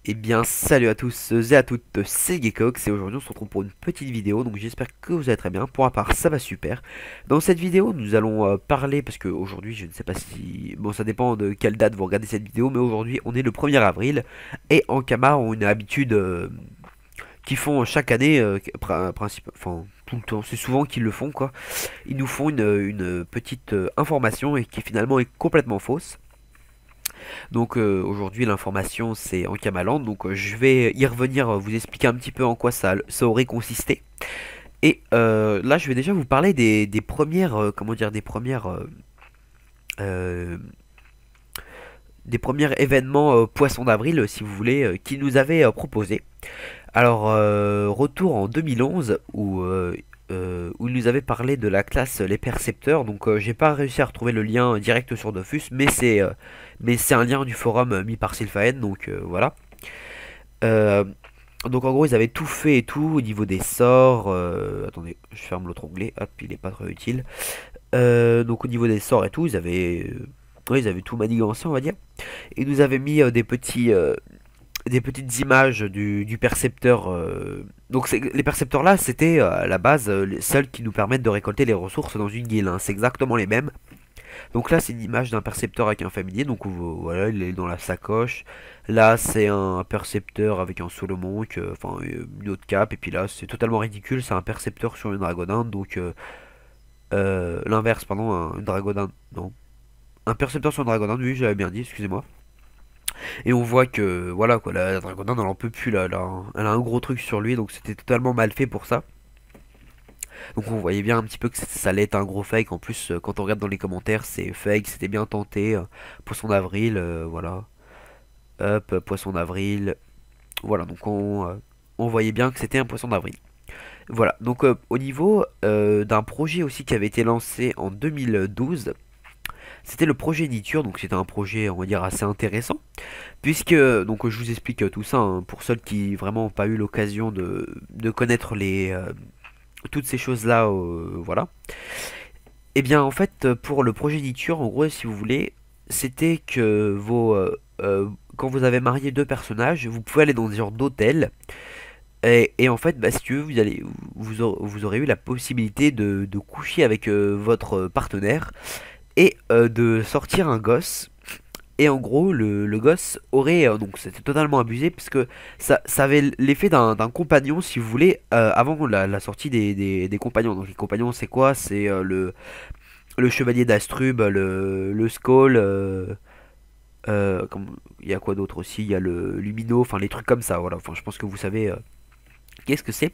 Eh bien, salut à tous et à toutes, c'est Gekox et aujourd'hui on se retrouve pour une petite vidéo, donc j'espère que vous allez très bien. Pour ma part, ça va super. Dans cette vidéo, nous allons parler, parce que aujourd'hui, je ne sais pas si... Bon, ça dépend de quelle date vous regardez cette vidéo, mais aujourd'hui, on est le 1er avril, et en Kama, on a une habitude qu'ils font chaque année, enfin, tout le temps, c'est souvent qu'ils le font, quoi. Ils nous font une petite information et qui finalement est complètement fausse. Donc aujourd'hui l'information c'est en Kamaland, donc je vais y revenir, vous expliquer un petit peu en quoi ça aurait consisté. Et là je vais déjà vous parler des premières, comment dire, euh, des premiers événements Poisson d'avril si vous voulez, qu'ils nous avaient proposé. Alors retour en 2011 où il nous avait parlé de la classe les percepteurs. Donc j'ai pas réussi à retrouver le lien direct sur Dofus, mais c'est un lien du forum mis par Sylphaen, donc voilà. Euh, donc en gros ils avaient tout fait et tout au niveau des sorts. Attendez, je ferme l'autre onglet, hop, il est pas très utile. Donc au niveau des sorts et tout, ouais, ils avaient tout manigancé, on va dire. Ils nous avaient mis des petites images du percepteur. Donc les percepteurs là, c'était à la base les seuls qui nous permettent de récolter les ressources dans une guilde, hein. C'est exactement les mêmes. Donc là, c'est une image d'un percepteur avec un familier. Donc voilà, il est dans la sacoche. Là, c'est un percepteur avec un solo monk, enfin une autre cape. Et puis là, c'est totalement ridicule. C'est un percepteur sur une dragoninde. Donc l'inverse, pardon, une dragoninde. Non, un percepteur sur une dragoninde. Oui, j'avais bien dit. Excusez-moi. Et on voit que voilà quoi, la dragoninde elle en peut plus là, elle a un gros truc sur lui, donc c'était totalement mal fait pour ça. Donc on voyait bien un petit peu que ça allait être un gros fake. En plus quand on regarde dans les commentaires c'est fake, c'était bien tenté. Poisson d'avril, voilà. Hop, poisson d'avril. Voilà, donc on voyait bien que c'était un poisson d'avril. Voilà, donc au niveau d'un projet aussi qui avait été lancé en 2012, c'était le projet Niture, donc c'était un projet on va dire assez intéressant. Puisque, donc je vous explique tout ça, hein, pour ceux qui vraiment n'ont pas eu l'occasion de connaître toutes ces choses-là, voilà. Et bien en fait, pour le projet Niture, en gros, si vous voulez, c'était que quand vous avez marié deux personnages, vous pouvez aller dans des genres d'hôtels. Et en fait, bah, si tu veux, vous aurez eu la possibilité de coucher avec votre partenaire et de sortir un gosse. Et en gros, le gosse aurait, donc c'était totalement abusé, parce que ça avait l'effet d'un compagnon, si vous voulez, avant la sortie des compagnons. Donc les compagnons, c'est quoi? C'est le chevalier d'Astrub, le Skull, il y a quoi d'autre aussi? Il y a le Lumino, enfin les trucs comme ça, voilà. Enfin, je pense que vous savez qu'est-ce que c'est.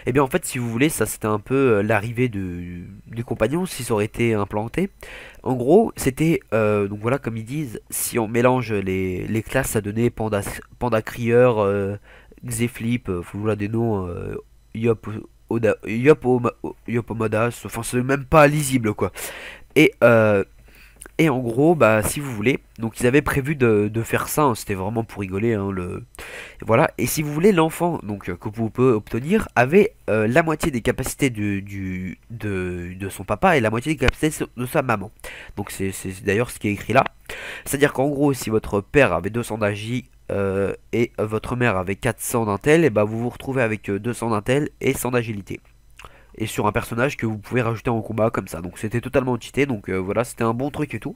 Et bien en fait, si vous voulez, ça c'était un peu l'arrivée du compagnon, si ça aurait été implanté. En gros, c'était, donc voilà, comme ils disent, si on mélange les classes, ça donnait Panda Crieur, Xeflip, voilà des noms, Yop, Yop Omodas, enfin c'est même pas lisible quoi. Et, euh, et en gros, bah, si vous voulez, donc ils avaient prévu de faire ça, hein, c'était vraiment pour rigoler, hein, voilà. Et si vous voulez, l'enfant donc que vous pouvez obtenir avait la moitié des capacités de son papa et la moitié des capacités de sa maman. Donc c'est d'ailleurs ce qui est écrit là. C'est-à-dire qu'en gros, si votre père avait 200 d'agi et votre mère avait 400 d'intel, et bah vous vous retrouvez avec 200 d'intel et 100 d'agilité et sur un personnage que vous pouvez rajouter en combat comme ça. Donc c'était totalement cheaté, donc voilà, c'était un bon truc et tout.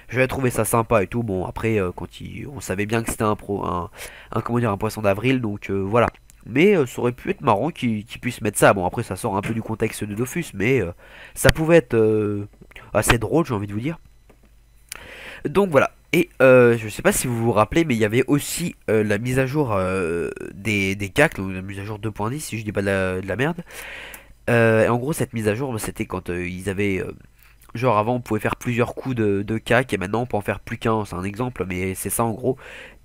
J'avais trouvé ça sympa et tout. Bon après on savait bien que c'était comment dire, un poisson d'avril, donc voilà. Mais ça aurait pu être marrant qu'ils puissent mettre ça. Bon après ça sort un peu du contexte de Dofus, mais ça pouvait être assez drôle, j'ai envie de vous dire. Donc voilà. Et je sais pas si vous vous rappelez, mais il y avait aussi la mise à jour des CAC, donc la mise à jour 2.10 si je dis pas de la merde. Et en gros, cette mise à jour, bah, c'était quand ils avaient. Genre, avant, on pouvait faire plusieurs coups de cac, et maintenant, on peut en faire plus qu'un. C'est un exemple, mais c'est ça en gros.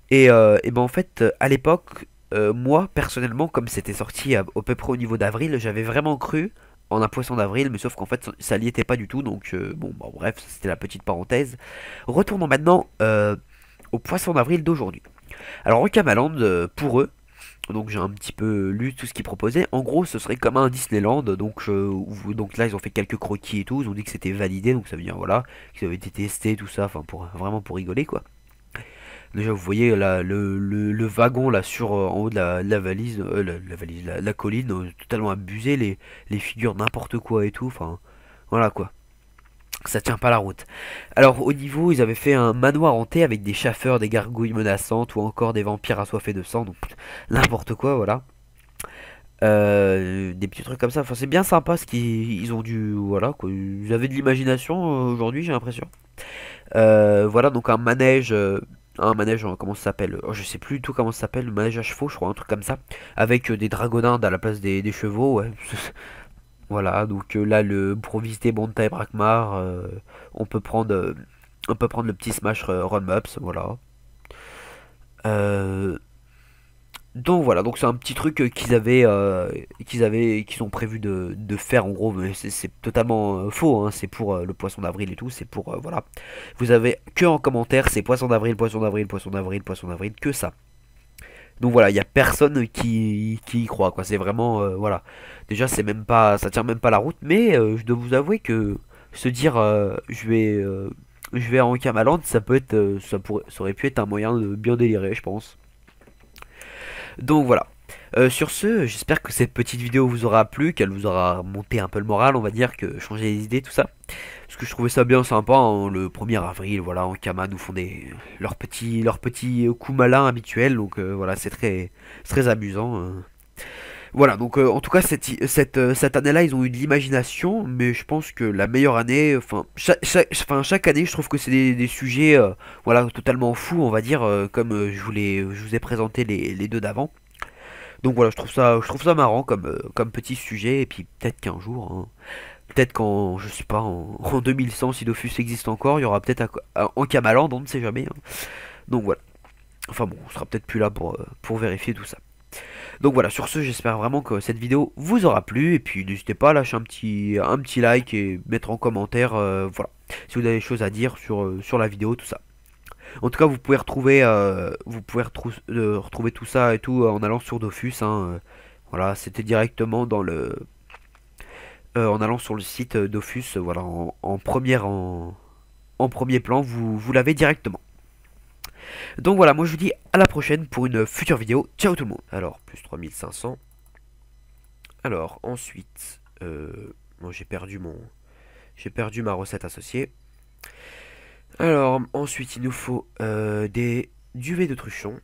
Et ben, en fait, à l'époque, moi, personnellement, comme c'était sorti à peu près au niveau d'avril, j'avais vraiment cru en un poisson d'avril, mais sauf qu'en fait, ça n'y était pas du tout. Donc, bon, bah, bref, c'était la petite parenthèse. Retournons maintenant au poisson d'avril d'aujourd'hui. Alors, en Kamaland, pour eux, donc j'ai un petit peu lu tout ce qu'ils proposaient. En gros, ce serait comme un Disneyland. Donc là, ils ont fait quelques croquis et tout. Ils ont dit que c'était validé. Donc ça veut dire voilà, qu'ils avaient été testés, tout ça. Enfin, vraiment pour rigoler quoi. Déjà, vous voyez là, le wagon là sur en haut de la valise, la valise, la colline, totalement abusé, les figures n'importe quoi et tout. Enfin, voilà quoi. Ça tient pas la route. Alors au niveau, ils avaient fait un manoir hanté avec des chauffeurs, des gargouilles menaçantes ou encore des vampires assoiffés de sang. Donc n'importe quoi, voilà. Des petits trucs comme ça. Enfin, c'est bien sympa ce qu'ils ont dû, voilà quoi. Ils avaient de l'imagination aujourd'hui, j'ai l'impression. Voilà donc un manège, comment ça s'appelle? Oh, je sais plus du tout comment ça s'appelle, le manège à chevaux, je crois, un truc comme ça, avec des dragonins à la place des chevaux, ouais. Voilà, donc là, pour visiter Bonta et Brakmar, on peut prendre, euh, on peut prendre le petit Smash Run Maps, voilà. Euh, donc voilà, donc c'est un petit truc qu'ils ont prévu de faire en gros, mais c'est totalement faux, hein, c'est pour le poisson d'avril et tout, c'est pour, voilà. Vous avez que en commentaire, c'est poisson d'avril, poisson d'avril, poisson d'avril, poisson d'avril, que ça. Donc voilà, il y a personne qui y croit, quoi, c'est vraiment, voilà. Déjà, c'est même pas, ça tient même pas la route, mais je dois vous avouer que se dire, je vais en Camaland, ça peut être, ça aurait pu être un moyen de bien délirer, je pense. Donc voilà. Sur ce, j'espère que cette petite vidéo vous aura plu, qu'elle vous aura monté un peu le moral, on va dire, que changer les idées, tout ça. Parce que je trouvais ça bien sympa, hein, le 1er avril, voilà, en Kama nous font leurs petits coups malins habituels, donc voilà, c'est très amusant. Voilà, donc en tout cas, cette année-là, ils ont eu de l'imagination, mais je pense que la meilleure année, enfin, chaque année, je trouve que c'est des sujets, voilà, totalement fous, on va dire, comme je vous ai présenté les deux d'avant. Donc voilà, je trouve ça marrant comme petit sujet, et puis peut-être qu'un jour, hein, peut-être qu'en, je sais pas, en 2100, si Dofus existe encore, il y aura peut-être en Kamaland, on ne sait jamais, hein. Donc voilà. Enfin bon, on sera peut-être plus là pour vérifier tout ça. Donc voilà, sur ce, j'espère vraiment que cette vidéo vous aura plu, et puis n'hésitez pas à lâcher un petit like et mettre en commentaire, voilà, si vous avez des choses à dire sur la vidéo, tout ça. En tout cas, vous pouvez retrouver tout ça et tout en allant sur Dofus, hein, voilà, c'était directement en allant sur le site Dofus, voilà, en premier plan, vous l'avez directement. Donc voilà, moi je vous dis à la prochaine pour une future vidéo. Ciao tout le monde. Alors, plus 3500. Alors, ensuite, bon, j'ai perdu ma recette associée. Alors, ensuite, il nous faut des duvets de truchon.